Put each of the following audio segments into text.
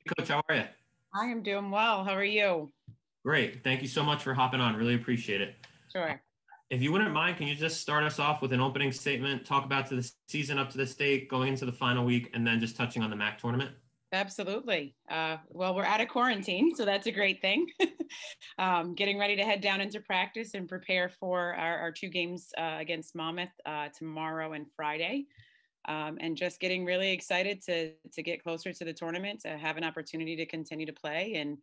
Coach, how are you? I am doing well. How are you? Great. Thank you so much for hopping on. Really appreciate it. Sure. If you wouldn't mind, can you just start us off with an opening statement, talk about to the season up to this date, going into the final week, and then just touching on the MAAC tournament? Absolutely. Well, we're out of quarantine, so that's a great thing. Getting ready to head down into practice and prepare for our two games against Monmouth tomorrow and Friday. And just getting really excited to get closer to the tournament, to have an opportunity to continue to play and,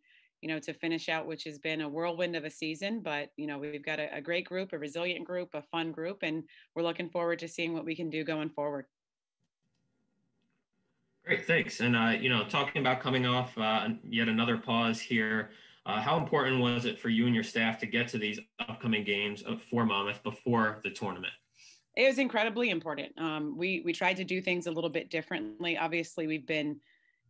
to finish out, which has been a whirlwind of a season. But, we've got a great group, a resilient group, a fun group, and we're looking forward to seeing what we can do going forward. Great, thanks. And, talking about coming off yet another pause here, how important was it for you and your staff to get to these upcoming games for Monmouth before the tournament? It was incredibly important. We tried to do things a little bit differently. Obviously, we've been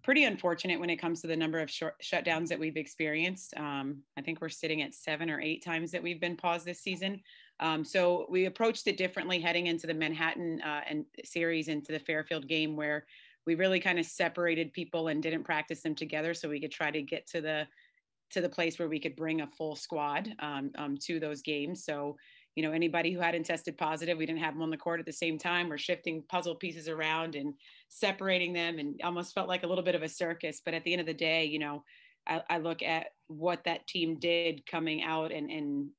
pretty unfortunate when it comes to the number of shutdowns that we've experienced. I think we're sitting at 7 or 8 times that we've been paused this season. So we approached it differently heading into the Manhattan and series, into the Fairfield game, where we really kind of separated people and didn't practice them together, so we could try to get to the place where we could bring a full squad to those games. So, anybody who hadn't tested positive, we didn't have them on the court at the same time. We're shifting puzzle pieces around and separating them, and almost felt like a little bit of a circus. But at the end of the day, I look at what that team did coming out and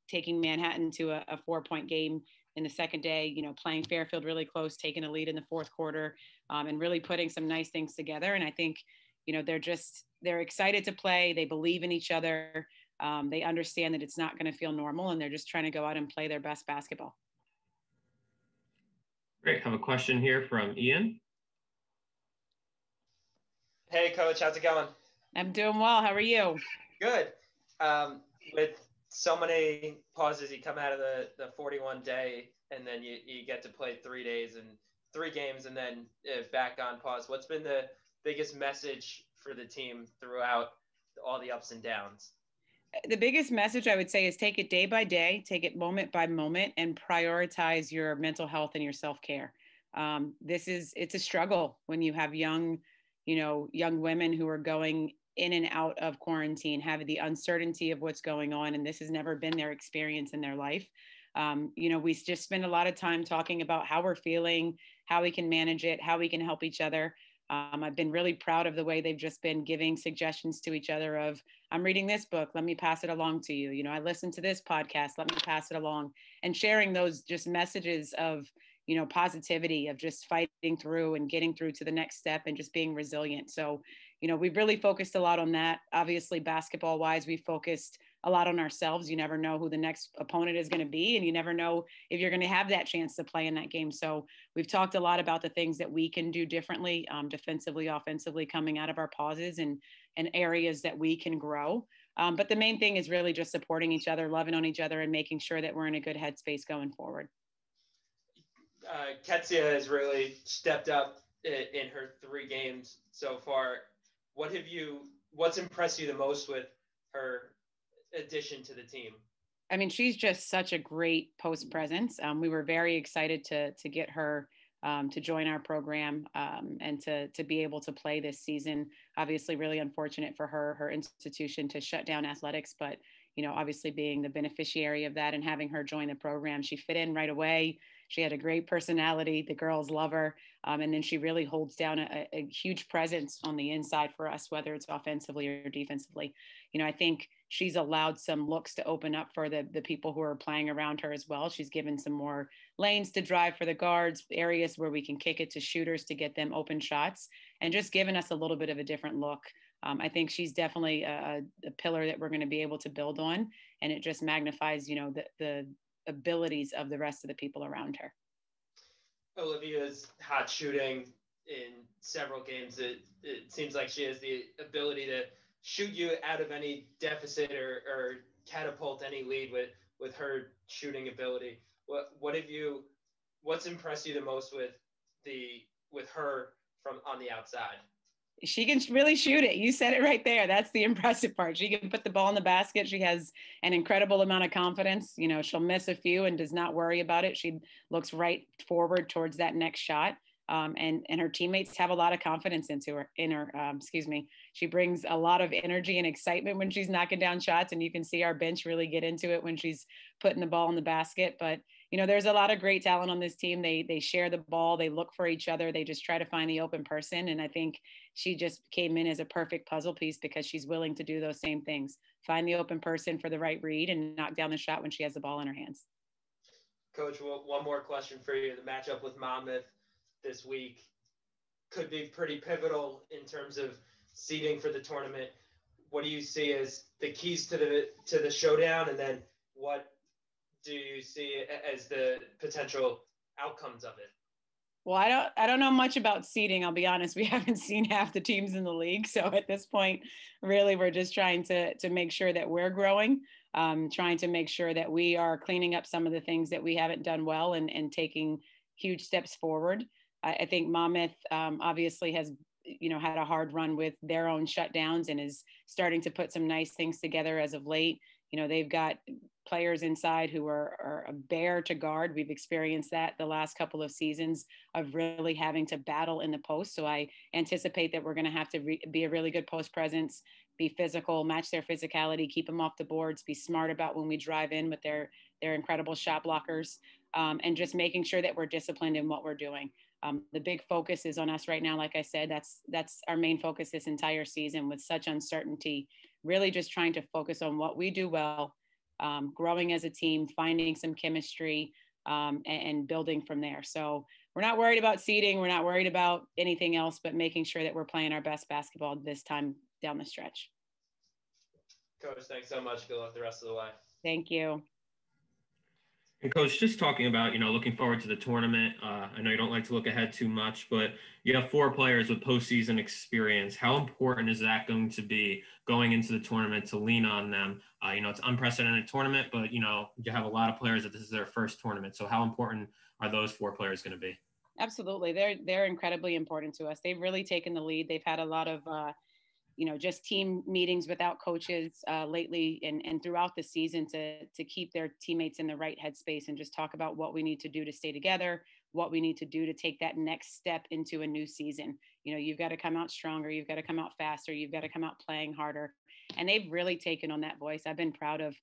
taking Manhattan to a 4-point game in the second day, playing Fairfield really close, taking a lead in the fourth quarter, and really putting some nice things together. And I think, they're excited to play. They believe in each other. They understand that it's not going to feel normal, and they're just trying to go out and play their best basketball. Great. I have a question here from Ian. Hey, Coach. How's it going? I'm doing well. How are you? Good. With so many pauses, you come out of the 41-day, and then you get to play 3 days and 3 games, and then back on pause. What's been the biggest message for the team throughout all the ups and downs? The biggest message I would say is take it day by day, take it moment by moment, and prioritize your mental health and your self-care. It's a struggle when you have young women who are going in and out of quarantine, have the uncertainty of what's going on, and this has never been their experience in their life. We just spend a lot of time talking about how we're feeling, how we can manage it, how we can help each other. I've been really proud of the way they've just been giving suggestions to each other of, I'm reading this book, let me pass it along to you. I listened to this podcast, let me pass it along, and sharing those just messages of, positivity, of just fighting through and getting through to the next step and just being resilient. So, we've really focused a lot on that. Obviously, basketball wise, we focused a lot on ourselves. You never know who the next opponent is going to be, and you never know if you're going to have that chance to play in that game. So we've talked a lot about the things that we can do differently, defensively, offensively, coming out of our pauses, and areas that we can grow. But the main thing is really just supporting each other, loving on each other, and making sure that we're in a good headspace going forward. Ketsia has really stepped up in her 3 games so far. What's impressed you the most with her addition to the team? I mean, she's just such a great post presence. We were very excited to get her to join our program and to be able to play this season. Obviously, really unfortunate for her institution to shut down athletics, but obviously being the beneficiary of that and having her join the program, she fit in right away. She had a great personality. The girls love her. And then she really holds down a huge presence on the inside for us, whether it's offensively or defensively. I think she's allowed some looks to open up for the people who are playing around her as well. She's given some more lanes to drive for the guards, areas where we can kick it to shooters to get them open shots, and just giving us a little bit of a different look. I think she's definitely a pillar that we're going to be able to build on, and it just magnifies, the abilities of the rest of the people around her. Olivia's hot shooting in several games. It seems like she has the ability to shoot you out of any deficit or catapult any lead with her shooting ability. What's impressed you the most with her from on the outside? She can really shoot it. You said it right there. That's the impressive part. She can put the ball in the basket. She has an incredible amount of confidence. She'll miss a few and does not worry about it. She looks right forward towards that next shot. And her teammates have a lot of confidence in her. She brings a lot of energy and excitement when she's knocking down shots, and you can see our bench really get into it when she's putting the ball in the basket. But there's a lot of great talent on this team. They share the ball, they look for each other, they just try to find the open person. And I think she just came in as a perfect puzzle piece because she's willing to do those same things, find the open person for the right read and knock down the shot when she has the ball in her hands. Coach, one more question for you. The matchup with Monmouth this week could be pretty pivotal in terms of seeding for the tournament. What do you see as the keys to the showdown, and then what do you see as the potential outcomes of it? Well, I don't know much about seeding. I'll be honest. We haven't seen half the teams in the league, so at this point, really, we're just trying to make sure that we're growing, trying to make sure that we are cleaning up some of the things that we haven't done well and taking huge steps forward. I think Monmouth obviously has, had a hard run with their own shutdowns and is starting to put some nice things together as of late. They've got players inside who are a bear to guard. We've experienced that the last couple of seasons of really having to battle in the post. So I anticipate that we're going to have to be a really good post presence, be physical, match their physicality, keep them off the boards, be smart about when we drive in with their incredible shot blockers, and just making sure that we're disciplined in what we're doing. The big focus is on us right now. Like I said, that's our main focus this entire season with such uncertainty, really just trying to focus on what we do well, growing as a team, finding some chemistry, and building from there. So we're not worried about seeding. We're not worried about anything else, but making sure that we're playing our best basketball this time down the stretch. Coach, thanks so much. Good luck the rest of the way. Thank you. And Coach, just talking about, looking forward to the tournament. I know you don't like to look ahead too much, but you have 4 players with postseason experience. How important is that going to be going into the tournament to lean on them? It's an unprecedented tournament, but, you have a lot of players that this is their first tournament. So how important are those 4 players going to be? Absolutely. They're incredibly important to us. They've really taken the lead. They've had a lot of, just team meetings without coaches lately and throughout the season to keep their teammates in the right headspace and just talk about what we need to do to stay together, what we need to do to take that next step into a new season. You've got to come out stronger. You've got to come out faster. You've got to come out playing harder. And they've really taken on that voice. I've been proud of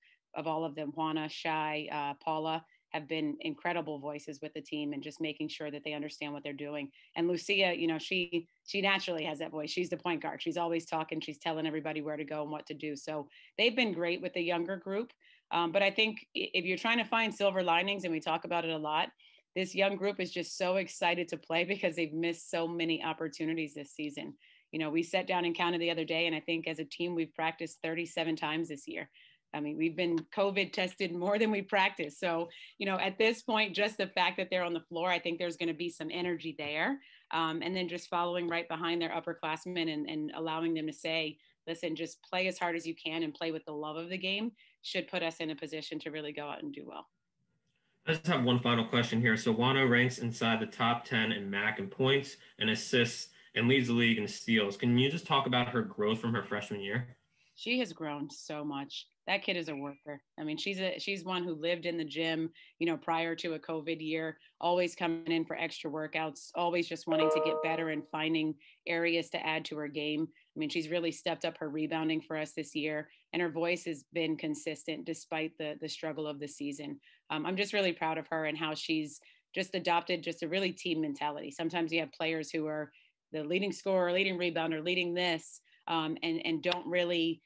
all of them. Juana, Shai, Paula have been incredible voices with the team and just making sure that they understand what they're doing. And Lucia, she naturally has that voice. She's the point guard. She's always talking. She's telling everybody where to go and what to do. So they've been great with the younger group. But I think if you're trying to find silver linings, and we talk about it a lot, this young group is just so excited to play because they've missed so many opportunities this season. We sat down and counted the other day, and I think as a team, we've practiced 37 times this year. I mean, we've been COVID tested more than we practiced. So, at this point, just the fact that they're on the floor, I think there's going to be some energy there. And then just following right behind their upperclassmen and allowing them to say, listen, just play as hard as you can and play with the love of the game should put us in a position to really go out and do well. I just have one final question here. So Wano ranks inside the top 10 in MAAC in points and assists and leads the league in steals. Can you just talk about her growth from her freshman year? She has grown so much. That kid is a worker. I mean, she's one who lived in the gym, prior to a COVID year, always coming in for extra workouts, always just wanting to get better and finding areas to add to her game. I mean, she's really stepped up her rebounding for us this year, and her voice has been consistent despite the struggle of the season. I'm just really proud of her and how she's just adopted just a really team mentality. Sometimes you have players who are the leading scorer, leading rebounder, leading this, and don't really,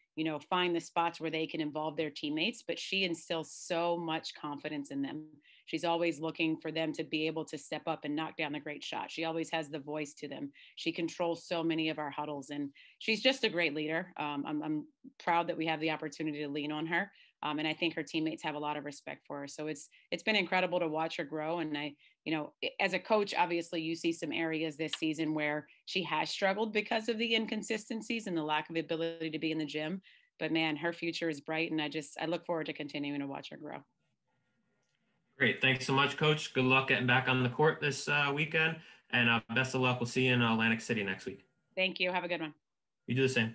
find the spots where they can involve their teammates, but she instills so much confidence in them. She's always looking for them to be able to step up and knock down the great shot. She always has the voice to them. She controls so many of our huddles, and she's just a great leader. I'm proud that we have the opportunity to lean on her. And I think her teammates have a lot of respect for her. So it's been incredible to watch her grow. And as a coach, obviously you see some areas this season where she has struggled because of the inconsistencies and the lack of ability to be in the gym. But man, her future is bright. And I look forward to continuing to watch her grow. Great. Thanks so much, Coach. Good luck getting back on the court this weekend. And best of luck. We'll see you in Atlantic City next week. Thank you. Have a good one. You do the same.